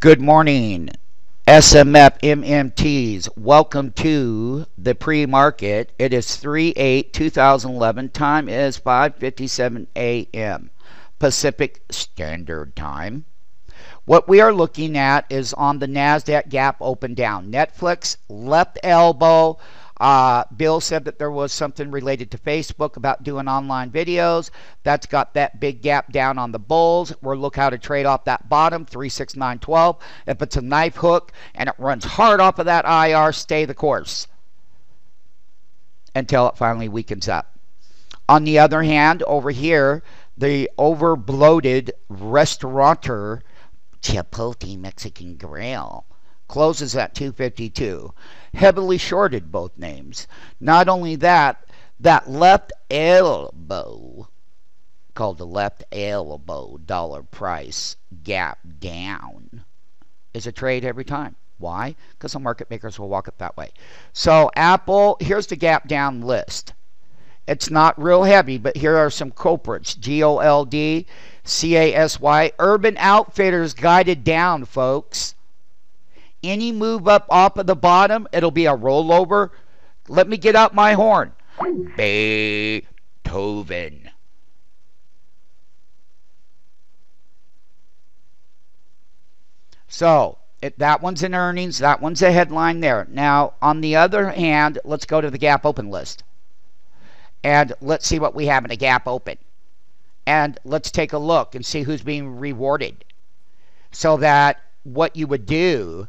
Good morning, SMF MMTs. Welcome to the pre-market. It is 3/8/2011. Time is 5:57 a.m. Pacific Standard Time. What we are looking at is on the NASDAQ gap open down. Netflix left elbow. Bill said that there was something related to Facebook about doing online videos. That's got that big gap down on the bulls. We'll look how to trade off that bottom, 36912. If it's a knife hook and it runs hard off of that IR, stay the course until it finally weakens up. On the other hand, over here, the over-bloated restaurateur Chipotle Mexican Grill closes at 252. Heavily shorted both names. Not only that, that left elbow, called the left elbow dollar price gap down, is a trade every time. Why? Because the market makers will walk it that way. So Apple, here's the gap down list. It's not real heavy, but here are some culprits. GOLD, CASY, Urban Outfitters guided down, folks. Any move up off of the bottom, it'll be a rollover. Let me get out my horn. Beethoven. So, that one's in earnings. That one's a headline there. Now, on the other hand, let's go to the gap open list. And let's see what we have in a gap open. And let's take a look and see who's being rewarded. So that what you would do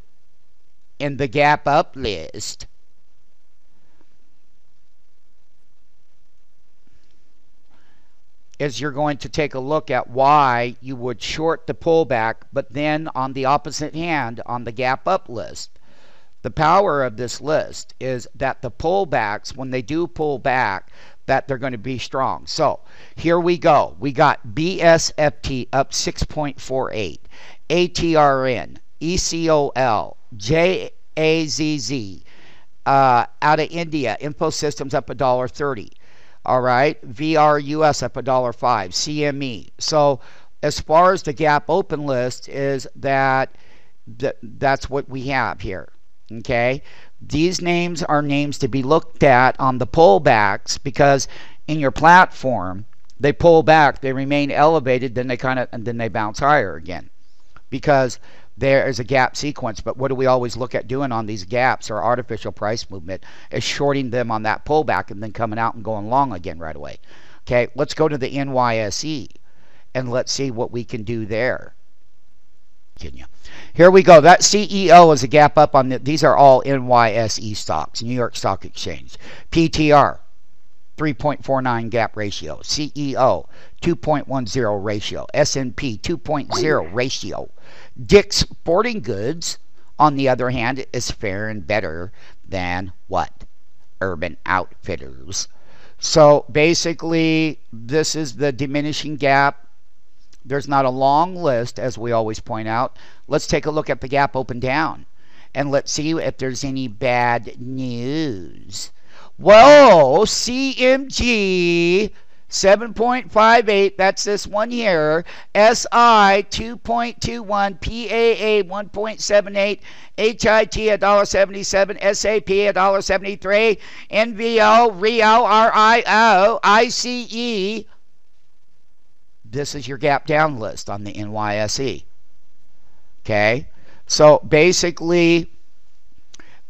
in the gap up list is you're going to take a look at why you would short the pullback, but then on the opposite hand, on the gap up list, the power of this list is that the pullbacks, when they do pull back, that they're going to be strong. So here we go. We got BSFT up 6.48, ATRN, ECOL, JAZZ out of India, Infosystems up $1.30. All right, VRUS up $1.05, CME. So as far as the gap open list is that's what we have here. Okay, these names are names to be looked at on the pullbacks, because in your platform they pull back, they remain elevated, then they bounce higher again, because there is a gap sequence. But what do we always look at doing on these gaps or artificial price movement is shorting them on that pullback and then coming out and going long again right away. Okay, let's go to the NYSE and let's see what we can do there. Here we go. That CEO is a gap up on these are all NYSE stocks, New York Stock Exchange. PTR 3.49 gap ratio, CEO 2.10 ratio, S&P 2.0 ratio. Dick's Sporting Goods, on the other hand, is faring better than what? Urban Outfitters. So basically, this is the diminishing gap. There's not a long list, as we always point out. Let's take a look at the gap open down, and let's see if there's any bad news. Whoa, CMG 7.58, that's this one here. SI 2.21, PAA 1.78, HIT $1.77, SAP $1.73, NVO, RIO, RIO, ICE. This is your gap down list on the NYSE. Okay, so basically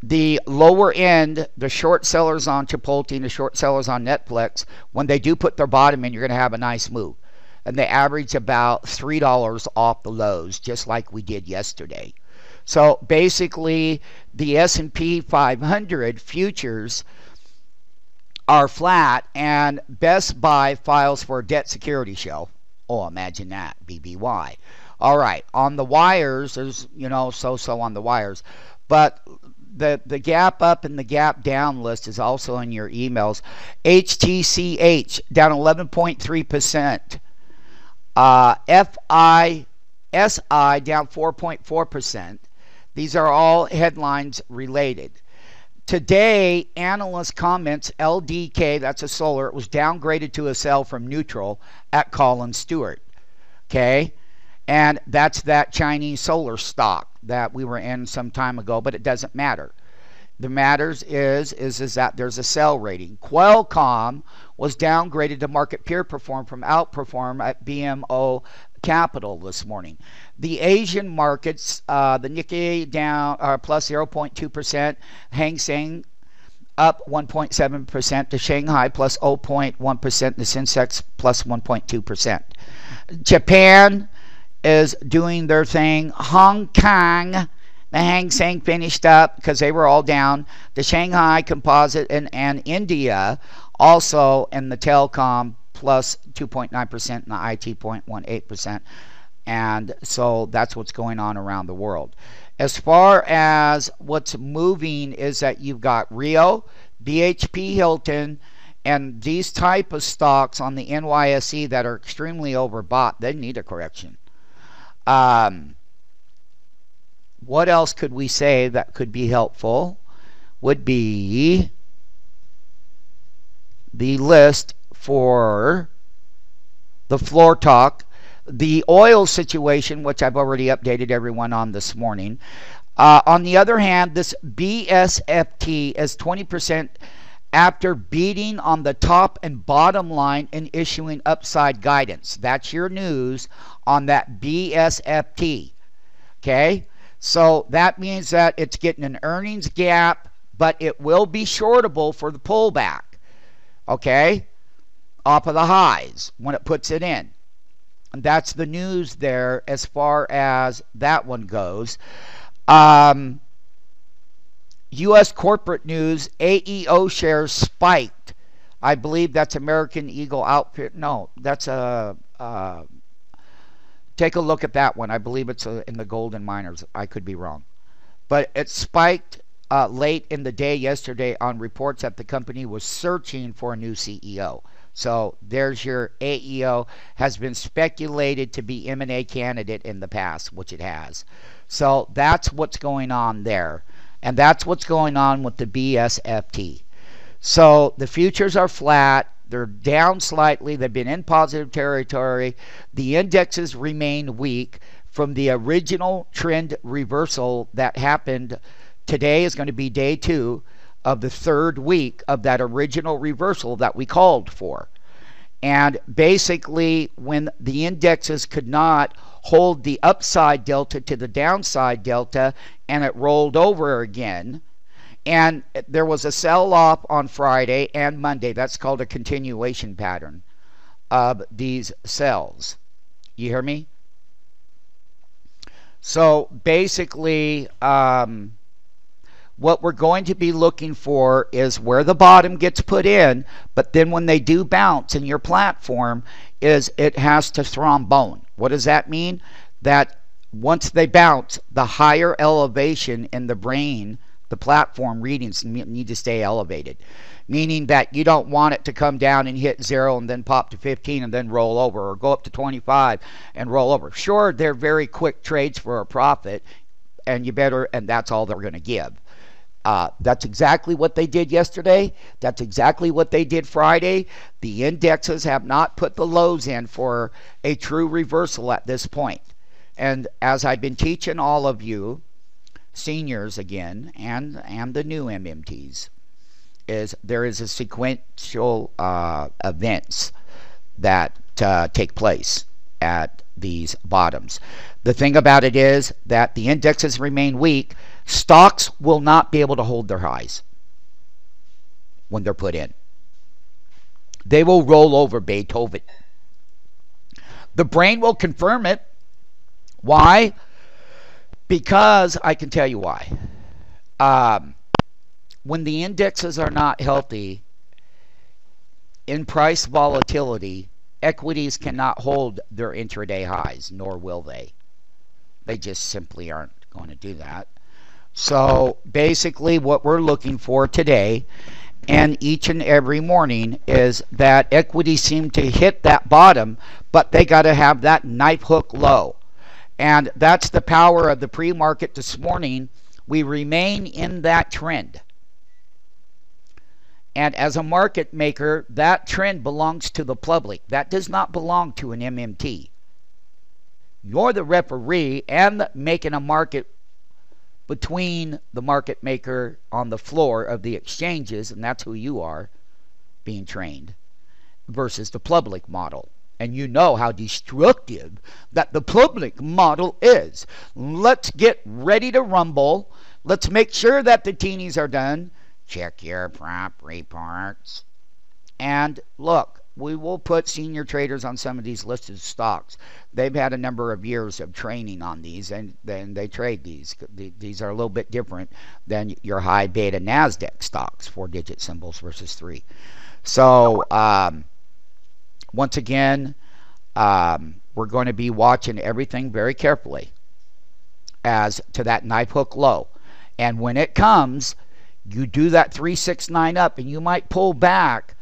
the lower end, the short sellers on Chipotle and the short sellers on Netflix, when they do put their bottom in, you're going to have a nice move. And they average about $3 off the lows, just like we did yesterday. So basically, the S&P 500 futures are flat, and Best Buy files for a debt security show. Oh, imagine that, BBY. All right, on the wires, there's, so-so on the wires. But the gap up and the gap down list is also in your emails. HTCH down 11.3%. FISI down 4.4%. These are all headlines related. Today, analyst comments LDK, that's a solar, it was downgraded to a sell from neutral at Collins Stewart. Okay, And that's that Chinese solar stock that we were in some time ago, but it doesn't matter. The matters is that there's a sell rating. Qualcomm was downgraded to market peer perform from outperform at BMO Capital this morning. The Asian markets, the Nikkei down plus 0.2%, Hang Seng up 1.7%, the Shanghai plus 0.1%, the Sensex plus 1.2%. Japan is doing their thing. Hong Kong, the Hang Seng finished up because they were all down. The Shanghai Composite and India also in the telecom plus 2.9% and the IT 0.18%. And so that's what's going on around the world. As far as what's moving is that you've got Rio, BHP Hilton, and these type of stocks on the NYSE that are extremely overbought. They need a correction. What else could we say that could be helpful? Would be the list for the floor talk. The oil situation, which I've already updated everyone on this morning. On the other hand, this BSFT is 20% after beating on the top and bottom line and issuing upside guidance. That's your news on that BSFT. Okay? So that means that it's getting an earnings gap, but it will be shortable for the pullback. Okay? Off of the highs when it puts it in. And that's the news there as far as that one goes. U.S. corporate news, AEO shares spiked. I believe that's American Eagle Outfit. No, that's a... take a look at that one. I believe it's in the golden miners. I could be wrong. But it spiked late in the day yesterday on reports that the company was searching for a new CEO. So there's your AEO. Has been speculated to be M&A candidate in the past, which it has. So that's what's going on there. And that's what's going on with the BSFT. So the futures are flat. They're down slightly. They've been in positive territory. The indexes remain weak from the original trend reversal that happened. Today is going to be day 2 of the 3rd week of that original reversal that we called for. And basically, when the indexes could not hold the upside delta to the downside delta and it rolled over again, and there was a sell-off on Friday and Monday. That's called a continuation pattern of these sells. You hear me? So basically, what we're going to be looking for is where the bottom gets put in, but then when they do bounce in your platform, is it has to thrombone. What does that mean? That once they bounce, the higher elevation in the brain, the platform readings need to stay elevated. Meaning that you don't want it to come down and hit 0 and then pop to 15 and then roll over, or go up to 25 and roll over. Sure, they're very quick trades for a profit, and that's all they're going to give. That's exactly what they did yesterday. That's exactly what they did Friday. The indexes have not put the lows in for a true reversal at this point. And as I've been teaching all of you, seniors again, and the new MMTs, is there is a sequential events that take place at these bottoms. The thing about it is that the indexes remain weak. Stocks will not be able to hold their highs when they're put in. They will roll over Beethoven. The brain will confirm it. Why? Because I can tell you why. When the indexes are not healthy, in price volatility, equities cannot hold their intraday highs, nor will they. They just simply aren't going to do that. So basically what we're looking for today and each and every morning is that equities seem to hit that bottom, but they got to have that knife hook low. And that's the power of the pre-market this morning. We remain in that trend. And as a market maker, that trend belongs to the public. That does not belong to an MMT. You're the referee and making a market between the market maker on the floor of the exchanges, and that's who you are being trained, versus the public model. And you know how destructive that the public model is. Let's get ready to rumble. Let's make sure that the teenies are done. Check your prop reports. And look, we will put senior traders on some of these listed stocks. They've had a number of years of training on these, and then they trade these. These are a little bit different than your high beta NASDAQ stocks, 4-digit symbols versus 3. So, once again, we're going to be watching everything very carefully as to that knife hook low. And when it comes, you do that 369 up, and you might pull back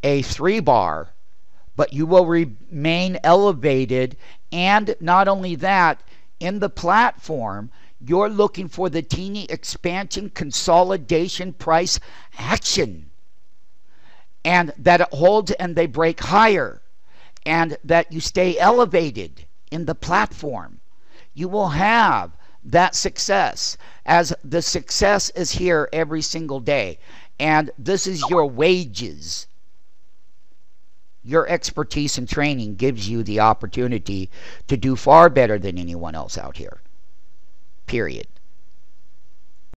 a 3 bar, but you will remain elevated. And not only that, in the platform, you're looking for the teeny expansion, consolidation, price action, and that it holds and they break higher, and that you stay elevated in the platform. You will have that success, as the success is here every single day, and this is your wages. Your expertise and training gives you the opportunity to do far better than anyone else out here. Period.